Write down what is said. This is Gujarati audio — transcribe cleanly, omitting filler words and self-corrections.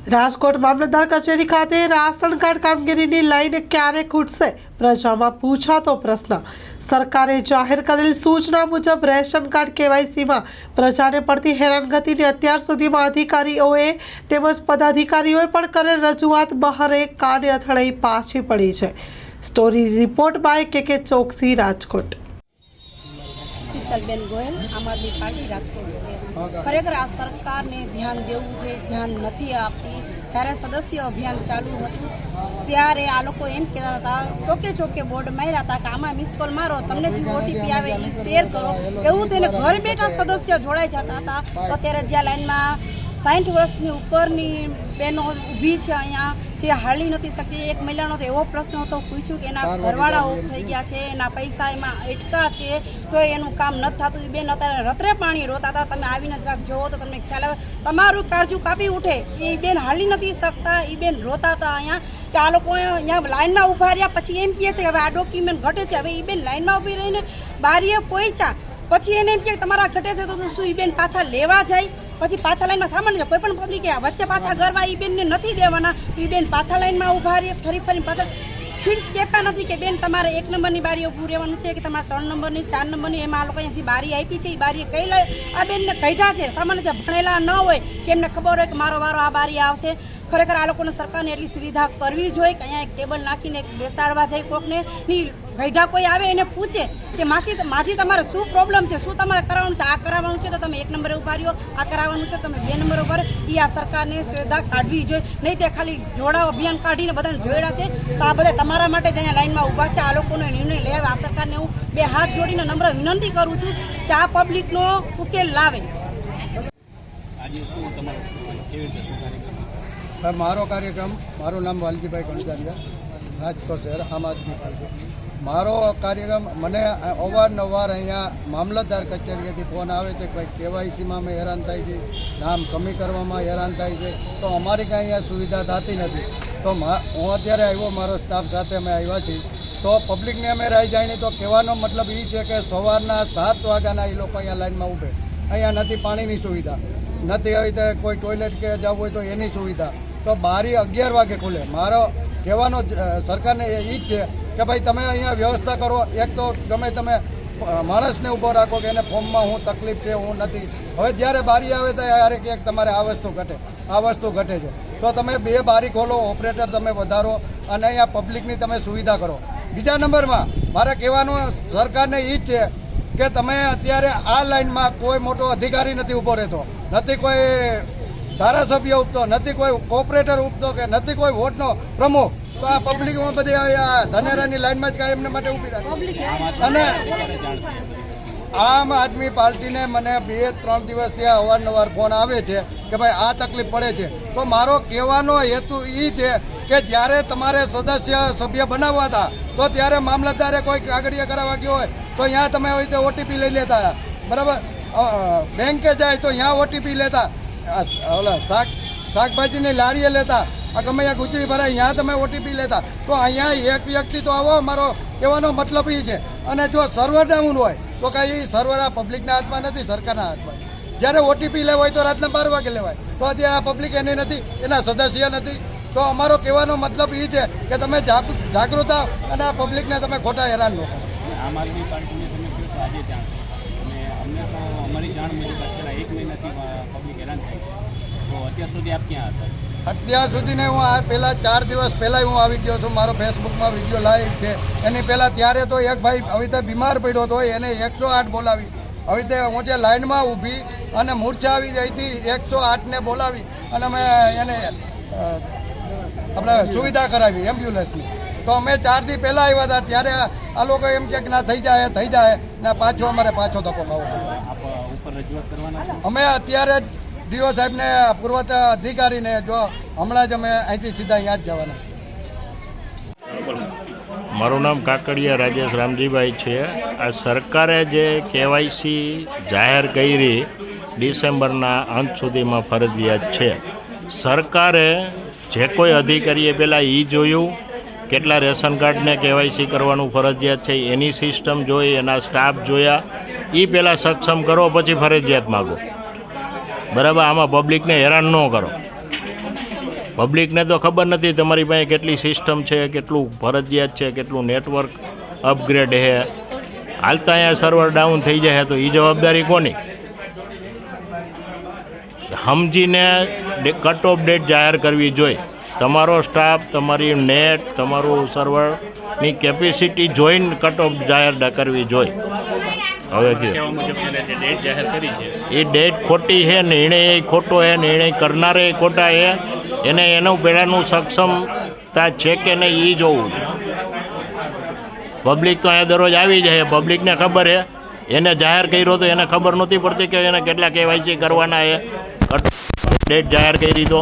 રાજકોટ મામલતદાર કચેરી ખાતે રાશન કાર્ડ કામગીરીની લાઈન ક્યારે ખૂટશે? પ્રજામાં પૂછાતો પ્રશ્ન। સરકારે જાહેર કરેલ સૂચના મુજબ રેશન કાર્ડ કેવાયસીમાં પ્રજાને પડતી હેરાનગતિને અત્યાર સુધીમાં અધિકારીઓએ તેમજ પદાધિકારીઓએ પણ કરેલ રજૂઆત બહારે કાને અથડાઈ પાછી પડી છે। સ્ટોરી રિપોર્ટ બાય કે ચોકસી, રાજકોટ। शीतलबेन गोयल, आम आदमी पार्टी राजकोट से। खरेखर आ सरकार ने ध्यान देवू छे, ध्यान नहीं आपती। જ્યારે સદસ્ય અભિયાન ચાલુ હતું ત્યારે આ લોકો એમ કહેતા હતા, ચોકે ચોકે બોર્ડ માર્યા હતા કે આમાં મિસ કોલ મારો, તમને જે ઓટીપી આવે એ શેર કરો, એવું થઈને ઘર બેઠા સદસ્ય જોડાઈ જતા હતા। અત્યારે જ્યાં લાઈનમાં 60 વર્ષની ઉપરની બહેનો ઊભી છે અહીંયા, જે હાલી નથી શકતી, એક મહિલાનો તો એવો પ્રશ્ન હતો, પૂછ્યું કે એના ઘરવાળા ઓફ થઈ ગયા છે, એના પૈસા એમાં અટકા છે, તો એનું કામ નથી થતું। એ બેન અત્યારે રત્રે પાણી રોતા હતા। તમે આવીને જરાક જોવો તો તમને ખ્યાલ આવે, તમારું કાળજું કાપી ઉઠે। એ બેન હાલી નથી શકતા, એ બેન રોતા હતા અહીંયા કે આ લોકો અહીંયા લાઈનમાં ઊભા રહ્યા। પછી એમ કહે છે કે હવે આ ડોક્યુમેન્ટ ઘટે છે। હવે એ બેન લાઈનમાં ઊભી રહીને બારીએ પહોંચ્યા, પછી એને એમ કે તમારા ઘટે છે તો શું એ બેન પાછા લેવા જાય? પછી પાછા લાઈનમાં સામાન્ય કોઈ પણ પબ્લિક વચ્ચે પાછા ઘરમાં એ બેનને નથી દેવાના, એ બેન પાછા લાઈનમાં ઊભા રહે, ફરી પાછા ફિક્સ કહેતા નથી કે બેન તમારે 1 નંબરની બારીએ ઊભું રહેવાનું છે કે તમારે 3 નંબરની 4 નંબરની। એમાં આ લોકો જે બારી આપી છે એ બારીએ કઈ આ બેનને કાઢ્યા છે। સામાન્ય જે ભણેલા ન હોય કે એમને ખબર હોય કે મારો વારો આ બારી આવશે। ખરેખર આ લોકોને સરકારને એટલી સુવિધા કરવી જોઈએ કે અહીંયા એક ટેબલ નાખીને બેસાડવા જાય કોકને, ગઈઢા કોઈ આવે એને પૂછે કે માજી તમારે શું પ્રોબ્લેમ છે, શું તમારે કરાવવાનું છે? આ કરાવવાનું છે તો તમે 1 નંબરે ઉભા રહ્યો, આ કરાવવાનું છે તમે 2 નંબરે ઉભા રહ્યો। એ આ સરકારને સુવિધા કાઢવી જોઈએ, નહીં તે ખાલી જોડાઓ અભિયાન કાઢીને બધાને જોડ્યા છે। તો આ બધા તમારા માટે જ અહીંયા લાઈનમાં ઊભા છે। આ લોકોનો નિર્ણય લેવા આ સરકારને હું 2 હાથ જોડીને નમ્ર વિનંતી કરું છું કે આ પબ્લિકનો ઉકેલ લાવે। મારો કાર્યક્રમ, મારું નામ વાલજીભાઈ કણજારિયા, રાજકોટ શહેર, આમ આદમી પાર્ટી। મારો કાર્યક્રમ, મને અવારનવાર અહીંયા મામલતદાર કચેરીએથી ફોન આવે છે કે ભાઈ કેવાયસીમાં અમે હેરાન થાય છે, નામ કમી કરવામાં હેરાન થાય છે, તો અમારી કાંઈ અહીંયા સુવિધા થતી નથી। તો હું અત્યારે આવ્યો, મારો સ્ટાફ સાથે અમે આવ્યા છીએ, તો પબ્લિકને અમે રહી જાય તો કહેવાનો મતલબ એ છે કે સવારના 7 વાગ્યાના એ લોકો અહીંયા લાઈનમાં ઊભે, અહીંયા નથી પાણીની સુવિધા, નથી આવી તો કોઈ ટોયલેટ કે જવું હોય તો એની સુવિધા, તો બારી 11 વાગે ખુલે। મારો કહેવાનો સરકારને એ જ છે કે ભાઈ તમે અહીંયા વ્યવસ્થા કરો। એક તો ગમે તમે માણસને ઊભો રાખો કે એને ફોર્મમાં હું તકલીફ છે, હું નથી। હવે જ્યારે બારી આવે તો યારે કે તમારે આ વસ્તુ ઘટે, આ વસ્તુ ઘટે છે, તો તમે 2 બારી ખોલો, ઓપરેટર તમે વધારો અને અહીંયા પબ્લિકની તમે સુવિધા કરો। બીજા નંબરમાં મારે કહેવાનું સરકારને એ જ છે કે તમે અત્યારે આ લાઈનમાં કોઈ મોટો અધિકારી નથી ઊભો રહેતો, નથી કોઈ ધારાસભ્ય ઉઠતો, નથી કોઈ કોર્પોરેટર ઉઠતો, કે નથી કોઈ વોર્ડનો પ્રમુખ। તો આ પબ્લિકમાં બધી ધનેરાની લાઈનમાં જ કાંઈ એમને માટે ઊભી રાખે। અને આમ આદમી પાર્ટીને મને 2-3 દિવસથી અવારનવાર ફોન આવે છે કે ભાઈ આ તકલીફ પડે છે। તો મારો કહેવાનો હેતુ એ છે કે જ્યારે તમારે સભ્ય બનાવવા હતા તો ત્યારે મામલતદારે કોઈ કાગળિયા કરાવવા ગયો હોય તો અહીંયા તમે આવી રીતે ઓટીપી લઈ લેતા, બરાબર? બેંકે જાય તો અહીંયા ઓટીપી લેતા, ઓલા શાકભાજીની લારીએ લેતા, આ ગમે ત્યાં ગુજરી ભરાય અહીંયા તમે ઓટીપી લેતા। તો અહીંયા એક વ્યક્તિ તો આવો, મારો કહેવાનો મતલબ એ છે। અને જો સર્વર ડાઉન હોય તો કાંઈ સર્વર આ પબ્લિકના હાથમાં નથી, સરકારના હાથમાં। જ્યારે ઓટીપી લેવા હોય તો રાતના 12 વાગે લેવાય, તો અત્યારે આ પબ્લિક એની નથી, એના સદસ્ય નથી। તો અમારો કહેવાનો મતલબ એ છે કે તમે જાગૃત થાવ અને આ પબ્લિકને તમે ખોટા હેરાન ન કરો। આમ આદમી પાર્ટીને તમે કહો છો આજે જાણ અને અમને તો અમારી જાણ મુજબ છેલ્લા 1 મહિનાથી પબ્લિક હેરાન થાય છે, તો અત્યાર સુધી આપ ક્યાં હતા? અત્યાર સુધીને હું આ પહેલાં 4 દિવસ પહેલાં હું આવી ગયો છું, મારો ફેસબુકમાં વિડીયો લાઈવ છે। એની પહેલાં ત્યારે તો એક ભાઈ આવી રીતે બીમાર પડ્યો હતો, એને 108 બોલાવી, આવી રીતે હું જે લાઈનમાં ઊભી અને મૂર્છા આવી જાય હતી, 108ને બોલાવી અને અમે એને આપણે સુવિધા કરાવી એમ્બ્યુલન્સની। તો અમે 4 દી પહેલાં આવ્યા હતા, ત્યારે આ લોકો એમ કે ના થઈ જાય ને પાછો અમારે પાછો ધક્કો ખાવો પડે। અમે અત્યારે ડીઓ સાહેબને, પૂર્વત અધિકારીને, જો હમણાં જ અમે અહીંથી સીધા અહીંયા જ જવાના। મારું નામ કાકડિયા રાજેશ રામજીભાઈ છે। આ સરકારે જે કેવાયસી જાહેર કરી ડિસેમ્બરના અંત સુધીમાં ફરજિયાત છે, સરકારે જે કોઈ અધિકારીએ પહેલાં એ જોયું કેટલા રેશન કાર્ડને કેવાયસી કરવાનું ફરજિયાત છે, એની સિસ્ટમ જોઈ, એના સ્ટાફ જોયા, એ પહેલાં સક્ષમ કરો, પછી ફરજિયાત માગો, બરાબર? આમાં પબ્લિકને હેરાન ન કરો। પબ્લિકને તો ખબર નથી તમારી પાસે કેટલી સિસ્ટમ છે, કેટલું ફરજિયાત છે, કેટલું નેટવર્ક અપગ્રેડ છે. હાલતા અહીંયા સર્વર ડાઉન થઈ જાય તો એ જવાબદારી કોની? સમજીને કટ ઓફ ડેટ જાહેર કરવી જોઈએ. તમારો સ્ટાફ, તમારી નેટ, તમારું સર્વરની કેપેસિટી જોઈને કટ ઓફ જાહેર કરવી જોઈએ. હવે કહેવા મુજબ એને જે ડેટ જાહેર કરી છે એ ડેટ ખોટી છે, નિર્ણય ખોટો છે, નિર્ણય કરનારે ખોટા છે. એને એનું પહેલાંનું સક્ષમતા છે કે નહીં એ જોવું. પબ્લિક તો અહીંયા દરરોજ આવી જાય, પબ્લિકને ખબર છે. એને જાહેર કર્યો તો એને ખબર નહોતી પડતી કે એને કેટલા KYC કરવાના છે. ડેટ જાહેર કરી તો